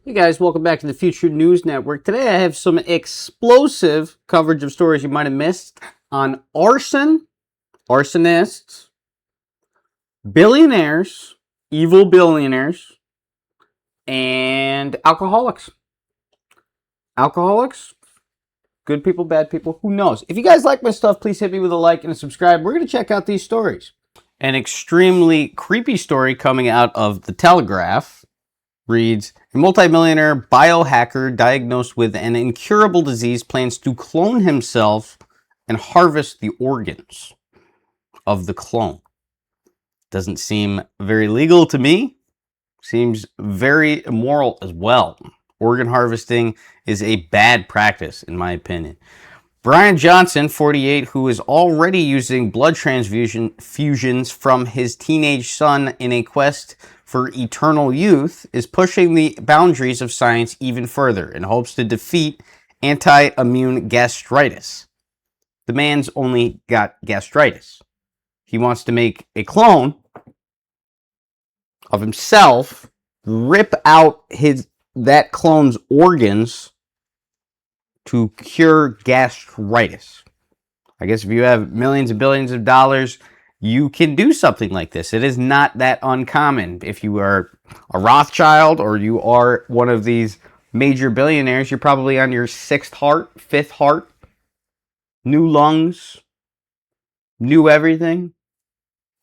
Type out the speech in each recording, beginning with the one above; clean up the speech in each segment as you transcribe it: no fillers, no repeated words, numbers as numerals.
Hey guys, welcome back to the Future News Network. Today I have some explosive coverage of stories you might have missed on arson, arsonists, billionaires, evil billionaires, and alcoholics. Alcoholics, good people, bad people, who knows? If you guys like my stuff, please hit me with a like and a subscribe. We're going to check out these stories. An extremely creepy story coming out of The Telegraph reads, a multimillionaire biohacker diagnosed with an incurable disease plans to clone himself and harvest the organs of the clone. Doesn't seem very legal to me. Seems very immoral as well. Organ harvesting is a bad practice, in my opinion. Brian Johnson, 48, who is already using blood transfusions from his teenage son in a quest for eternal youth, is pushing the boundaries of science even further in hopes to defeat anti-immune gastritis. The man's only got gastritis. He wants to make a clone of himself, rip out that clone's organs to cure gastritis. I guess if you have millions and billions of dollars, you can do something like this. It is not that uncommon. If you are a Rothschild or you are one of these major billionaires, you're probably on your sixth heart, fifth heart, new lungs, new everything.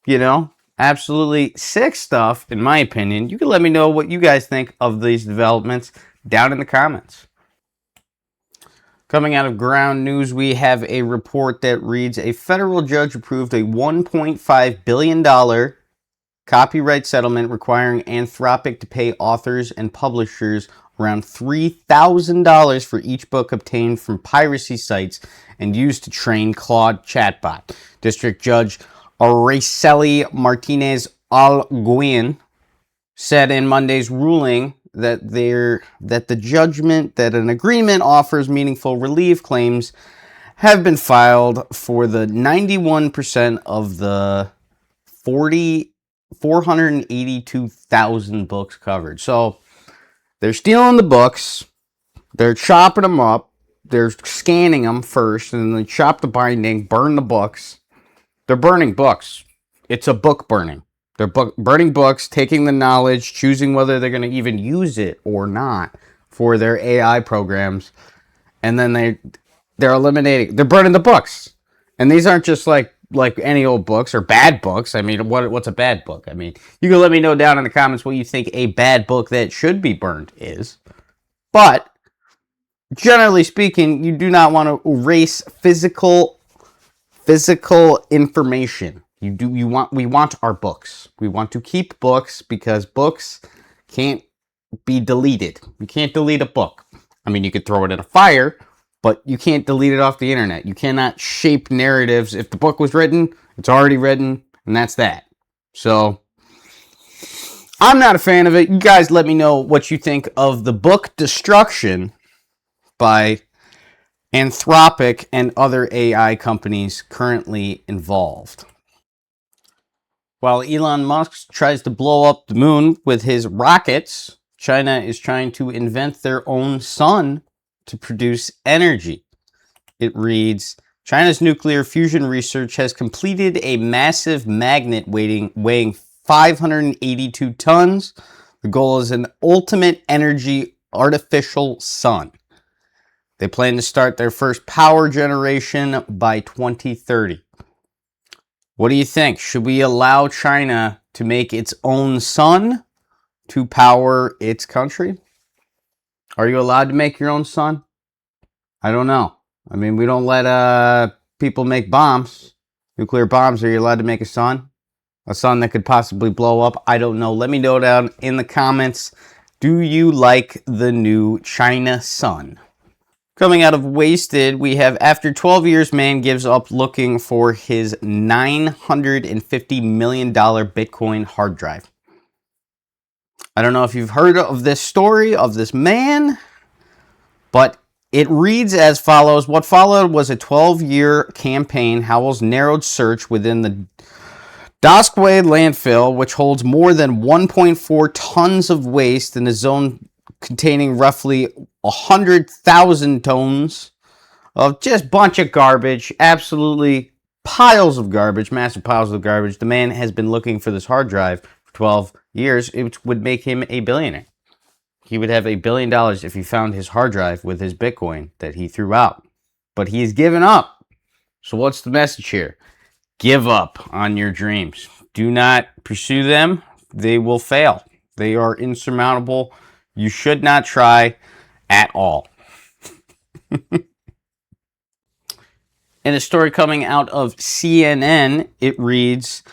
You know, absolutely sick stuff, in my opinion. You can let me know what you guys think of these developments down in the comments. Coming out of Ground News, we have a report that reads, a federal judge approved a $1.5 billion copyright settlement requiring Anthropic to pay authors and publishers around $3,000 for each book obtained from piracy sites and used to train Claude chatbot. District Judge Araceli Martinez Alguin said in Monday's ruling that the judgment that an agreement offers meaningful relief claims have been filed for the 91% of the 482,000 books covered. So they're stealing the books, they're chopping them up, they're scanning them first, and then they chop the binding, burn the books. They're burning books. It's a book burning. They're burning books, taking the knowledge, choosing whether they're going to even use it or not for their AI programs, and then they're eliminating. They're burning the books, and these aren't just like any old books or bad books. I mean, what's a bad book? I mean, you can let me know down in the comments what you think a bad book that should be burned is. But generally speaking, you do not want to erase physical information. We want our books. We want to keep books because books can't be deleted. You can't delete a book. I mean, you could throw it in a fire, but you can't delete it off the internet. You cannot shape narratives. If the book was written, it's already written, and that's that. So, I'm not a fan of it. You guys let me know what you think of the book destruction by Anthropic and other AI companies currently involved. While Elon Musk tries to blow up the moon with his rockets, China is trying to invent their own sun to produce energy. It reads, China's nuclear fusion research has completed a massive magnet weighing 582 tons. The goal is an ultimate energy artificial sun. They plan to start their first power generation by 2030. What do you think? Should we allow China to make its own sun to power its country? Are you allowed to make your own sun? I don't know. I mean, we don't let people make bombs, nuclear bombs. Are you allowed to make a sun? A sun that could possibly blow up? I don't know. Let me know down in the comments. Do you like the new China sun? Coming out of Wasted, we have, after 12 years, man gives up looking for his $950 million Bitcoin hard drive. I don't know if you've heard of this story of this man, but it reads as follows. What followed was a 12-year campaign, Howell's narrowed search within the Doskway landfill, which holds more than 1.4 tons of waste in a zone containing roughly 100,000 tons of just bunch of garbage, absolutely piles of garbage, massive piles of garbage. The man has been looking for this hard drive for 12 years. It would make him a billionaire. He would have $1 billion if he found his hard drive with his Bitcoin that he threw out. But he's given up. So what's the message here? Give up on your dreams. Do not pursue them. They will fail. They are insurmountable. You should not try at all. In a story coming out of CNN, it reads,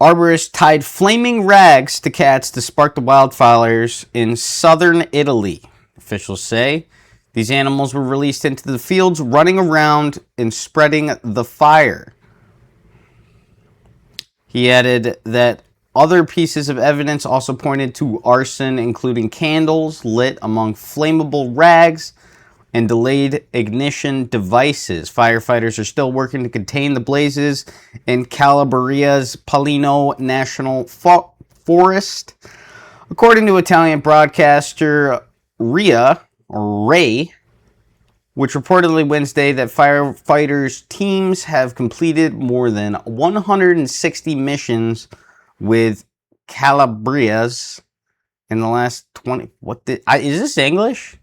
arborists tied flaming rags to cats to spark the wildfires in southern Italy. Officials say these animals were released into the fields, running around and spreading the fire. He added that other pieces of evidence also pointed to arson, including candles lit among flammable rags and delayed ignition devices. Firefighters are still working to contain the blazes in Calabria's Pollino National Forest. According to Italian broadcaster Rai, which reportedly Wednesday that firefighters teams have completed more than 160 missions with Calabrias in the last 20. Is this English?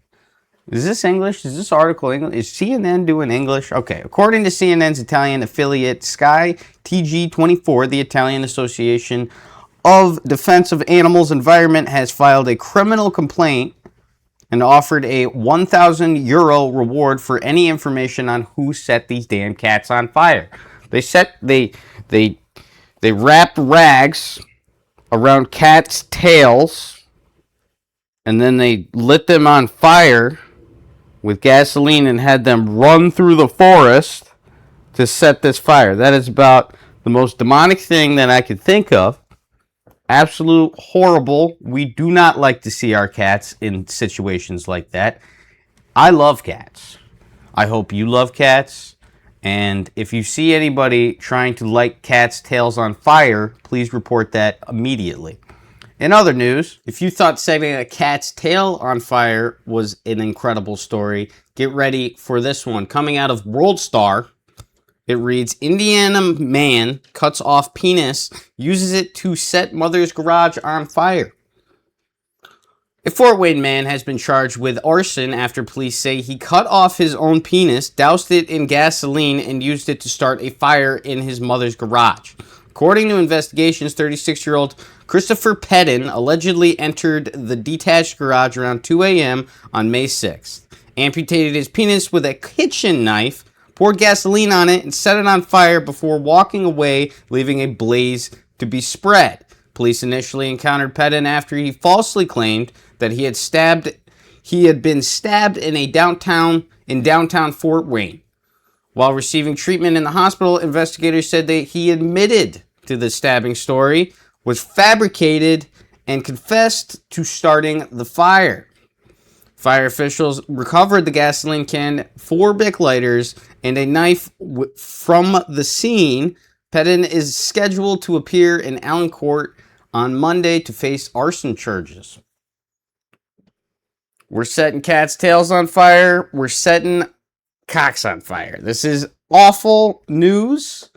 Is this English? Is this article English? Is CNN doing English? Okay. According to CNN's Italian affiliate Sky TG24, the Italian Association of Defense of Animals Environment has filed a criminal complaint and offered a €1,000 reward for any information on who set these damn cats on fire. They wrapped rags around cats' tails and then they lit them on fire with gasoline and had them run through the forest to set this fire. That is about the most demonic thing that I could think of. Absolute horrible. We do not like to see our cats in situations like that. I love cats. I hope you love cats. And if you see anybody trying to light cats' tails on fire, please report that immediately. In other news, if you thought setting a cat's tail on fire was an incredible story, get ready for this one. Coming out of World Star, it reads, Indiana man cuts off penis, uses it to set mother's garage on fire. A Fort Wayne man has been charged with arson after police say he cut off his own penis, doused it in gasoline, and used it to start a fire in his mother's garage. According to investigations, 36-year-old Christopher Pedden allegedly entered the detached garage around 2 a.m. on May 6th, amputated his penis with a kitchen knife, poured gasoline on it, and set it on fire before walking away, leaving a blaze to be spread. Police initially encountered Pedden after he falsely claimed that he had been stabbed in downtown Fort Wayne. While receiving treatment in the hospital, investigators said that he admitted to the stabbing story, was fabricated, and confessed to starting the fire. Fire officials recovered the gasoline can, 4 Bic lighters, and a knife from the scene. Pedden is scheduled to appear in Allen Court on Monday to face arson charges. We're setting cats' tails on fire. We're setting cocks on fire. This is awful news.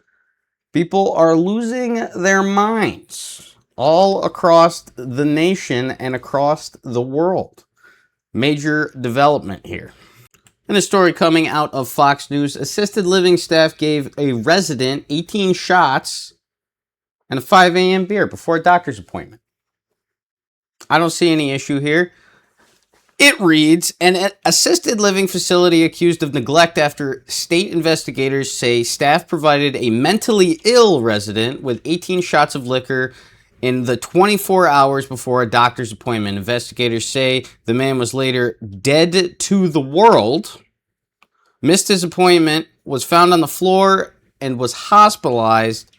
People are losing their minds all across the nation and across the world. Major development here. In a story coming out of Fox News, assisted living staff gave a resident 18 shots and a 5 a.m. beer before a doctor's appointment. I don't see any issue here. It reads, an assisted living facility accused of neglect after state investigators say staff provided a mentally ill resident with 18 shots of liquor in the 24 hours before a doctor's appointment. Investigators say the man was later dead to the world, missed his appointment, was found on the floor, and was hospitalized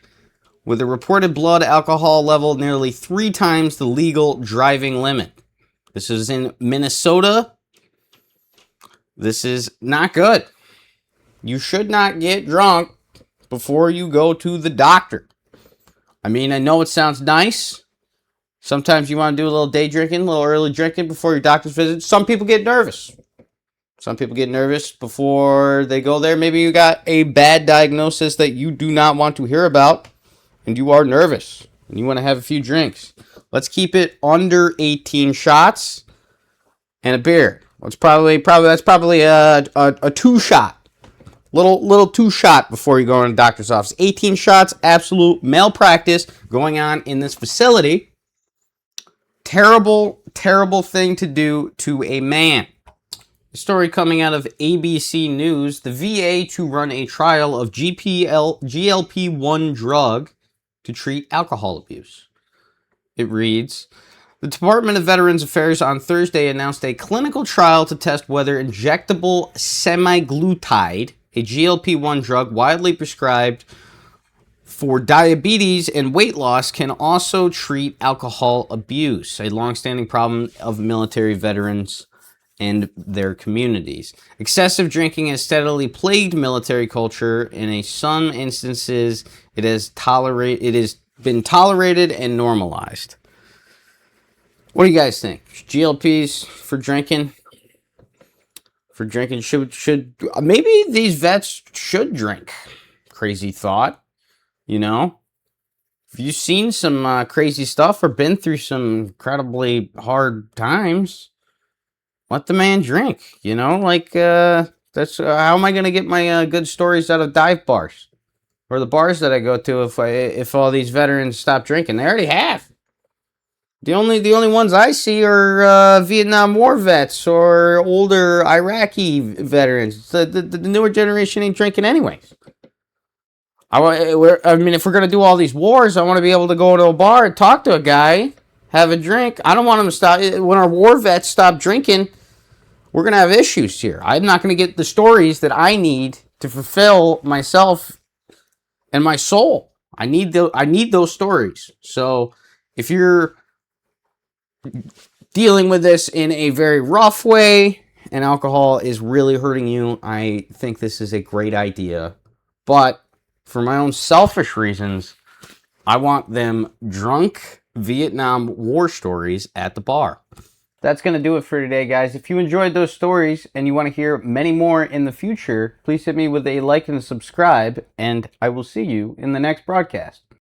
with a reported blood alcohol level nearly 3 times the legal driving limit. This is in Minnesota. This is not good. You should not get drunk before you go to the doctor. I mean, I know it sounds nice. Sometimes you want to do a little day drinking, a little early drinking before your doctor's visit. Some people get nervous. Some people get nervous before they go there. Maybe you got a bad diagnosis that you do not want to hear about, and you are nervous, and you want to have a few drinks. Let's keep it under 18 shots and a beer. That's probably a 2-shot. Little 2-shot before you go in the doctor's office. 18 shots, absolute malpractice going on in this facility. Terrible, terrible thing to do to a man. A story coming out of ABC News. The VA to run a trial of GLP-1 drug to treat alcohol abuse. It reads, the Department of Veterans Affairs on Thursday announced a clinical trial to test whether injectable semaglutide, a GLP-1 drug widely prescribed for diabetes and weight loss, can also treat alcohol abuse, a longstanding problem of military veterans and their communities. Excessive drinking has steadily plagued military culture. In some instances, it has been tolerated and normalized. What do you guys think? GLPs for drinking? Should maybe these vets should drink? Crazy thought. You know, if you've seen some crazy stuff or been through some incredibly hard times, let the man drink. You know, like that's how am I gonna get my good stories out of dive bars or the bars that I go to if all these veterans stop drinking? They already have. The only ones I see are Vietnam War vets or older Iraqi veterans. The newer generation ain't drinking anyways. I mean, if we're going to do all these wars, I want to be able to go to a bar and talk to a guy, have a drink. I don't want them to stop. When our war vets stop drinking, we're going to have issues here. I'm not going to get the stories that I need to fulfill myself and my soul. I need those stories. So if you're dealing with this in a very rough way and alcohol is really hurting you, I think this is a great idea. But for my own selfish reasons, I want them drunk Vietnam War stories at the bar. That's going to do it for today, guys. If you enjoyed those stories and you want to hear many more in the future, please hit me with a like and subscribe, and I will see you in the next broadcast.